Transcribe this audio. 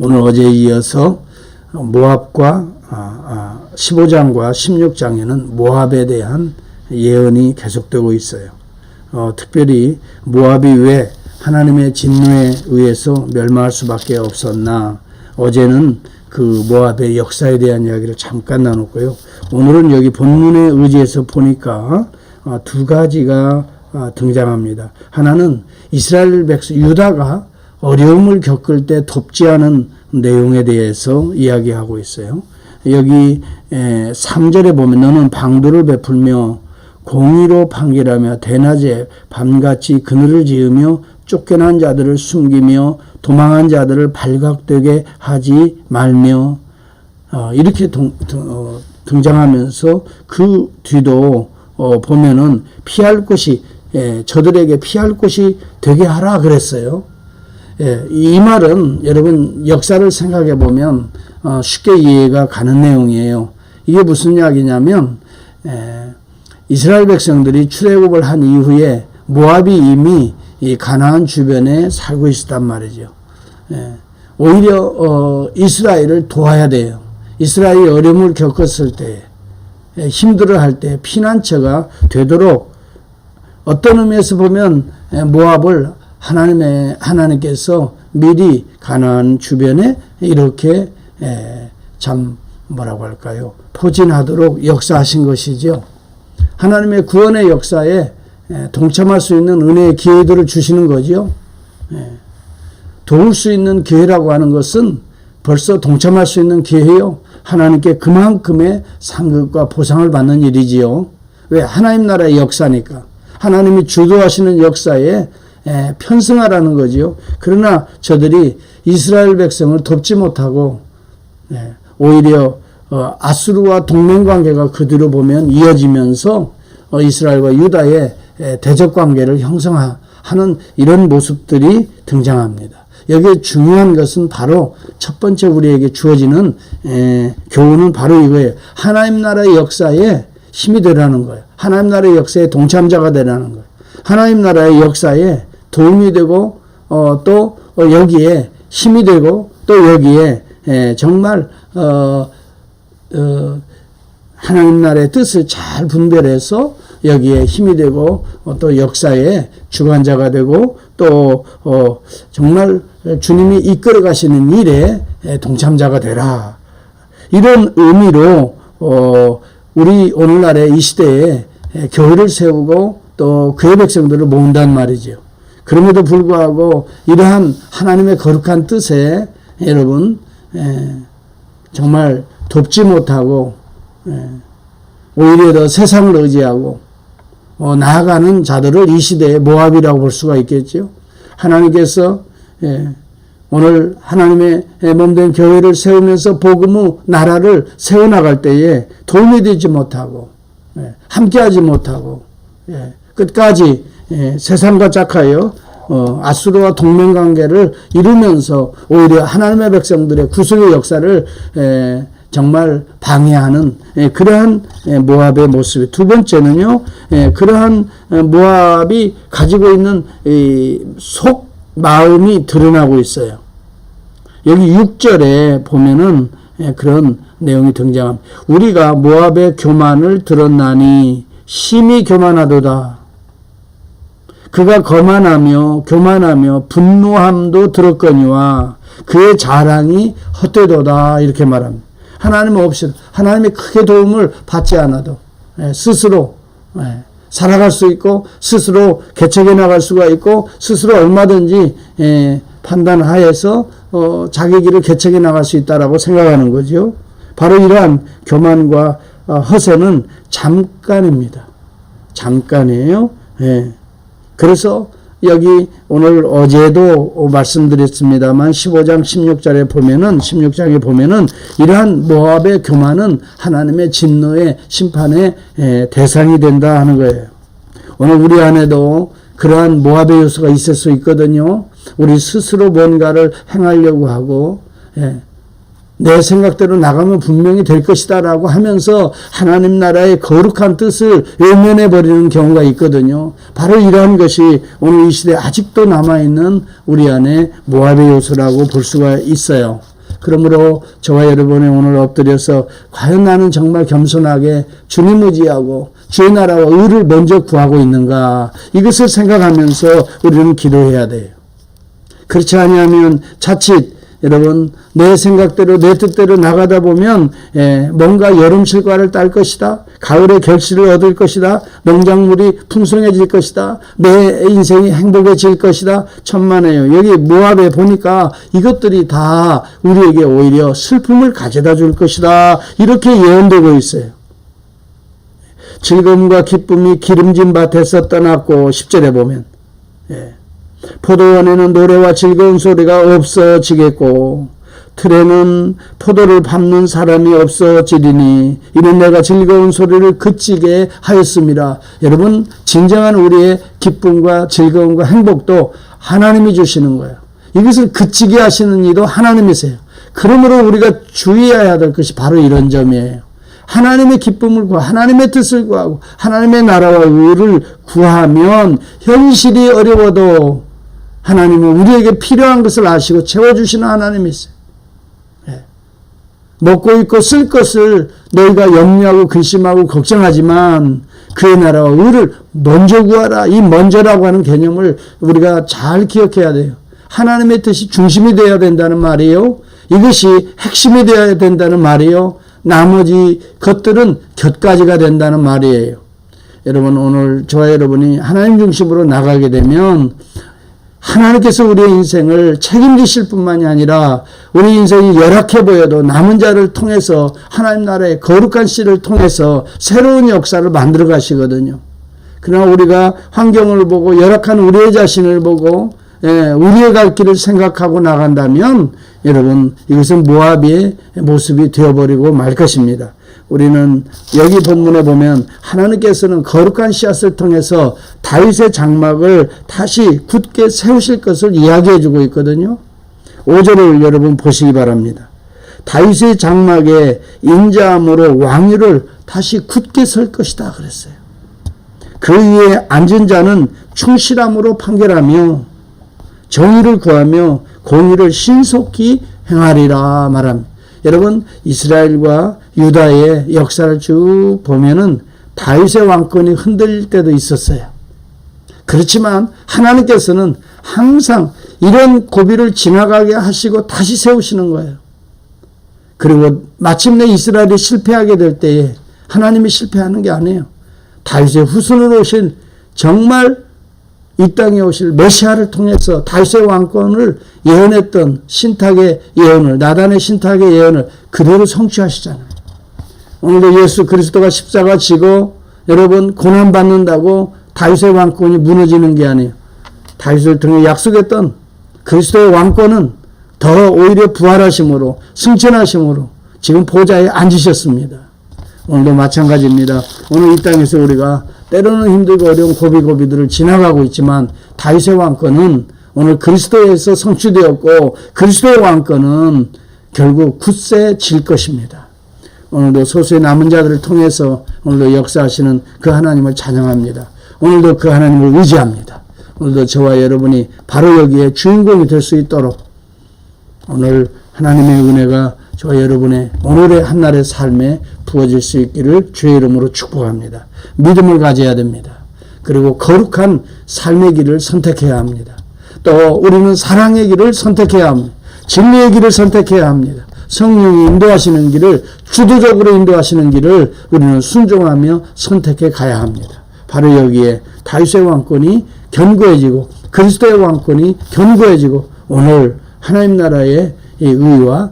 오늘 어제에 이어서 모압과 15장과 16장에는 모압에 대한 예언이 계속되고 있어요. 특별히 모압이 왜 하나님의 진노에 의해서 멸망할 수밖에 없었나, 어제는 그 모압의 역사에 대한 이야기를 잠깐 나눴고요. 오늘은 여기 본문에 의지해서 보니까 두 가지가 등장합니다. 하나는 이스라엘 백성 유다가 어려움을 겪을 때 돕지 않은 내용에 대해서 이야기하고 있어요. 여기 3절에 보면 너는 방도를 베풀며 공의로 판결하며 대낮에 밤같이 그늘을 지으며 쫓겨난 자들을 숨기며 도망한 자들을 발각되게 하지 말며, 이렇게 등장하면서 그 뒤도 보면은 피할 곳이, 저들에게 피할 곳이 되게 하라 그랬어요. 이 말은 여러분 역사를 생각해 보면 쉽게 이해가 가는 내용이에요. 이게 무슨 이야기냐면, 이스라엘 백성들이 출애굽을 한 이후에 모압이 이미 이 가나안 주변에 살고 있었단 말이죠. 오히려 이스라엘을 도와야 돼요. 이스라엘이 어려움을 겪었을 때, 힘들어할 때 피난처가 되도록, 어떤 의미에서 보면 모압을 하나님께서 미리 가나안 주변에 이렇게 참 뭐라고 할까요? 포진하도록 역사하신 것이죠. 하나님의 구원의 역사에 동참할 수 있는 은혜의 기회들을 주시는 거죠. 도울 수 있는 기회라고 하는 것은 벌써 동참할 수 있는 기회요. 하나님께 그만큼의 상급과 보상을 받는 일이지요. 왜? 하나님 나라의 역사니까. 하나님이 주도하시는 역사에 편승하라는 거지요. 그러나 저들이 이스라엘 백성을 돕지 못하고 오히려 아수르와 동맹관계가 그 뒤로 보면 이어지면서 이스라엘과 유다의 대적관계를 형성하는 이런 모습들이 등장합니다. 여기에 중요한 것은 바로 첫 번째 우리에게 주어지는 교훈은 바로 이거예요. 하나님 나라의 역사에 힘이 되라는 거예요. 하나님 나라의 역사에 동참자가 되라는 거예요. 하나님 나라의 역사에 도움이 되고 또 여기에 힘이 되고 또 여기에 정말 하나님 나라의 뜻을 잘 분별해서 여기에 힘이 되고 또 역사의 주관자가 되고 또 정말 주님이 이끌어 가시는 일에 동참자가 되라. 이런 의미로 우리 오늘날의 이 시대에 교회를 세우고 또 교회 백성들을 모은단 말이죠. 그럼에도 불구하고 이러한 하나님의 거룩한 뜻에 여러분 정말 돕지 못하고 오히려 더 세상을 의지하고 나아가는 자들을 이 시대의 모압이라고 볼 수가 있겠죠. 하나님께서 오늘 하나님의 몸된 교회를 세우면서 복음의 나라를 세워나갈 때에 도움이 되지 못하고 함께하지 못하고 끝까지 세상과 짝하여 아수르와 동맹관계를 이루면서 오히려 하나님의 백성들의 구속의 역사를 정말 방해하는 그러한 모압의 모습이, 두 번째는요, 그러한 모압이 가지고 있는 속 마음이 드러나고 있어요. 여기 6절에 보면은 그런 내용이 등장합니다. 우리가 모압의 교만을 들었나니 심히 교만하도다. 그가 거만하며 교만하며 분노함도 들었거니와 그의 자랑이 헛되도다. 이렇게 말합니다. 하나님 없이, 하나님이 크게 도움을 받지 않아도 스스로 살아갈 수 있고 스스로 개척해 나갈 수가 있고 스스로 얼마든지 판단하여서 자기 길을 개척해 나갈 수 있다라고 생각하는 거죠. 바로 이러한 교만과 허세는 잠깐입니다. 잠깐이에요. 그래서 여기 오늘 어제도 말씀드렸습니다만 15장 16장에 보면은 이러한 모압의 교만은 하나님의 진노의 심판의 대상이 된다 하는 거예요. 오늘 우리 안에도 그러한 모압의 요소가 있을 수 있거든요. 우리 스스로 뭔가를 행하려고 하고 내 생각대로 나가면 분명히 될 것이다 라고 하면서 하나님 나라의 거룩한 뜻을 외면해 버리는 경우가 있거든요. 바로 이러한 것이 오늘 이 시대에 아직도 남아있는 우리 안에 모압의 요소라고 볼 수가 있어요. 그러므로 저와 여러분이 오늘 엎드려서 과연 나는 정말 겸손하게 주님 의지하고 주의 나라와 의를 먼저 구하고 있는가, 이것을 생각하면서 우리는 기도해야 돼요. 그렇지 아니하면 자칫 여러분 내 생각대로 내 뜻대로 나가다 보면 뭔가 여름 실과를 딸 것이다, 가을에 결실을 얻을 것이다, 농작물이 풍성해질 것이다, 내 인생이 행복해질 것이다, 천만에요. 여기 모압에 보니까 이것들이 다 우리에게 오히려 슬픔을 가져다 줄 것이다, 이렇게 예언되고 있어요. 즐거움과 기쁨이 기름진 밭에서 떠났고 10절에 보면 포도원에는 노래와 즐거운 소리가 없어지겠고 틀에는 포도를 밟는 사람이 없어지리니 이는 내가 즐거운 소리를 그치게 하였습니다. 여러분, 진정한 우리의 기쁨과 즐거움과 행복도 하나님이 주시는 거예요. 이것을 그치게 하시는 이도 하나님이세요. 그러므로 우리가 주의해야 될 것이 바로 이런 점이에요. 하나님의 기쁨을 구하고 하나님의 뜻을 구하고 하나님의 나라와 의를 구하면 현실이 어려워도 하나님은 우리에게 필요한 것을 아시고 채워주시는 하나님이세요. 먹고 입고 쓸 것을 너희가 염려하고 근심하고 걱정하지만 그의 나라와 의를 먼저 구하라. 이 먼저라고 하는 개념을 우리가 잘 기억해야 돼요. 하나님의 뜻이 중심이 되어야 된다는 말이에요. 이것이 핵심이 되어야 된다는 말이에요. 나머지 것들은 곁가지가 된다는 말이에요. 여러분, 오늘 저와 여러분이 하나님 중심으로 나가게 되면 하나님께서 우리의 인생을 책임지실 뿐만이 아니라 우리 인생이 열악해 보여도 남은 자를 통해서 하나님 나라의 거룩한 씨를 통해서 새로운 역사를 만들어 가시거든요. 그러나 우리가 환경을 보고 열악한 우리의 자신을 보고 우리의 갈 길을 생각하고 나간다면 여러분, 이것은 모압의 모습이 되어버리고 말 것입니다. 우리는 여기 본문에 보면 하나님께서는 거룩한 씨앗을 통해서 다윗의 장막을 다시 굳게 세우실 것을 이야기해 주고 있거든요. 5절을 여러분 보시기 바랍니다. 다윗의 장막에 인자함으로 왕위를 다시 굳게 설 것이다 그랬어요. 그 위에 앉은 자는 충실함으로 판결하며 정의를 구하며 공의를 신속히 행하리라 말합니다. 여러분, 이스라엘과 유다의 역사를 쭉 보면은 다윗의 왕권이 흔들릴 때도 있었어요. 그렇지만 하나님께서는 항상 이런 고비를 지나가게 하시고 다시 세우시는 거예요. 그리고 마침내 이스라엘이 실패하게 될 때에 하나님이 실패하는 게 아니에요. 다윗의 후손으로 오신 정말 이 땅에 오실 메시아를 통해서 다윗의 왕권을 예언했던 신탁의 예언을, 나단의 신탁의 예언을 그대로 성취하시잖아요. 오늘도 예수 그리스도가 십자가 지고 여러분 고난받는다고 다윗의 왕권이 무너지는 게 아니에요. 다윗을 통해 약속했던 그리스도의 왕권은 더 오히려 부활하심으로 승천하심으로 지금 보좌에 앉으셨습니다. 오늘도 마찬가지입니다. 오늘 이 땅에서 우리가 때로는 힘들고 어려운 고비고비들을 지나가고 있지만 다윗의 왕권은 오늘 그리스도에서 성취되었고 그리스도의 왕권은 결국 굳세 질 것입니다. 오늘도 소수의 남은 자들을 통해서 오늘도 역사하시는 그 하나님을 찬양합니다. 오늘도 그 하나님을 의지합니다. 오늘도 저와 여러분이 바로 여기에 주인공이 될 수 있도록 오늘 하나님의 은혜가 저와 여러분의 오늘의 한날의 삶에 부어질 수 있기를 주의 이름으로 축복합니다. 믿음을 가져야 됩니다. 그리고 거룩한 삶의 길을 선택해야 합니다. 또 우리는 사랑의 길을 선택해야 합니다. 진리의 길을 선택해야 합니다. 성령이 인도하시는 길을, 주도적으로 인도하시는 길을 우리는 순종하며 선택해 가야 합니다. 바로 여기에 다윗의 왕권이 견고해지고 그리스도의 왕권이 견고해지고 오늘 하나님 나라의 이 의와